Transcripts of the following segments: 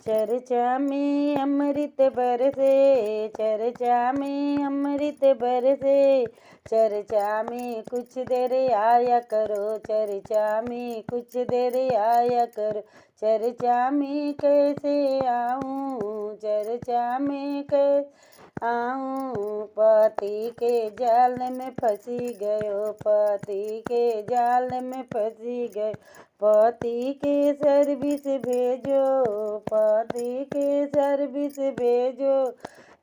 चर्चा में अमृत बरसे, चर्चा में अमृत बरसे, चर्चा में कुछ देर आया करो, चर्चा में कुछ देर आया करो, चर्चा में कैसे आऊँ, चर्चा में कैसे आऊँ। पति के जाल में फंसी गयो, पति के जाल में फंसी गयो, पति के सर्विस भेजो, पति के सर्विस भेजो,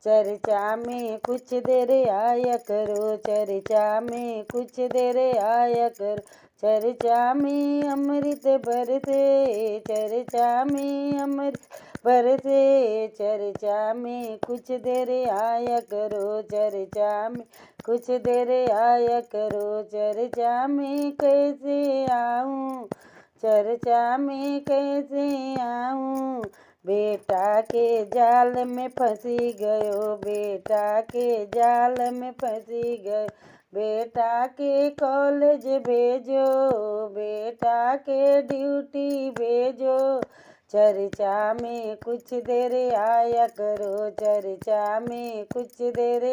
चर्चा में कुछ देर आया करो, चर्चा में कुछ देर आया करो, चर्चा में अमृत बरसे, चर्चा में अमृत बरसे, चर्चा में कुछ देर आया करो, चर्चा में कुछ देर आया करो, चर्चा में कैसे आऊँ, चर्चा में कैसे आऊँ। बेटा के जाल में फंसी गयो, बेटा के जाल में फंसी गयो, बेटा के कॉलेज भेजो, बेटा के ड्यूटी भेजो, चर्चा में कुछ देर आया करो, चर्चा में कुछ देर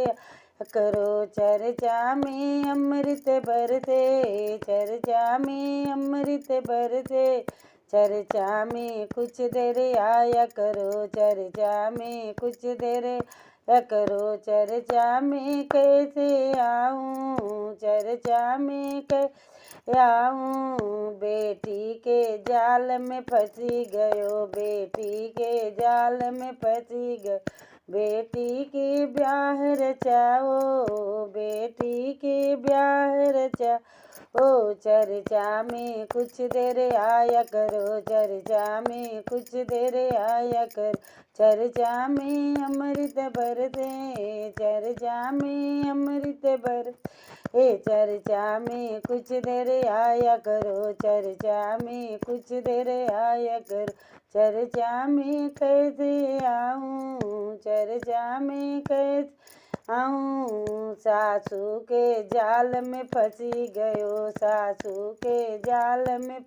करो, चर्चा में अमृत बरसे, चर्चा में अमृत बरसे, चर्चा में कुछ देर आया करो, चर्चा में कुछ देर करो, चर्चा में कैसे आऊँ, चर्चा में कैसे आऊँ। बेटी के जाल में फंसी गयो, बेटी के जाल में फंसी गयो, बेटी के ब्याह रचाओ, बेटी के ब्याह रचाओ, चर्चा में कुछ देर आया करो, चर्चा में कुछ देर आया करो, चर्चा में अमृत बरसे, चर्चा में अमृत बरसे, चर्चा में कुछ देर आया करो, चर्चा में कुछ देर आया करो, चर्चा में कैसे आऊँ, चर्चा में कैसे आऊँ। सासू के जाल में फंसी गयो, सासू के जाल में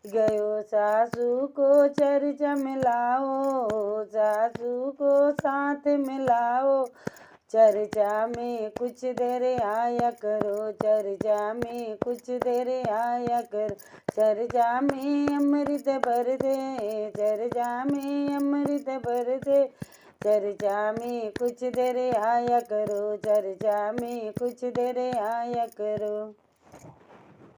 गयो, सासू को चर्चा में लाओ, सासू को साथ में लाओ, चर्चा में कुछ देर आया करो, चर्चा में कुछ देर आया करो, चर्चा में अमृत बरसे, चर्चा में अमृत बरसे, चर्चा में कुछ देर आया करो, चर्चा में कुछ देर आया करो।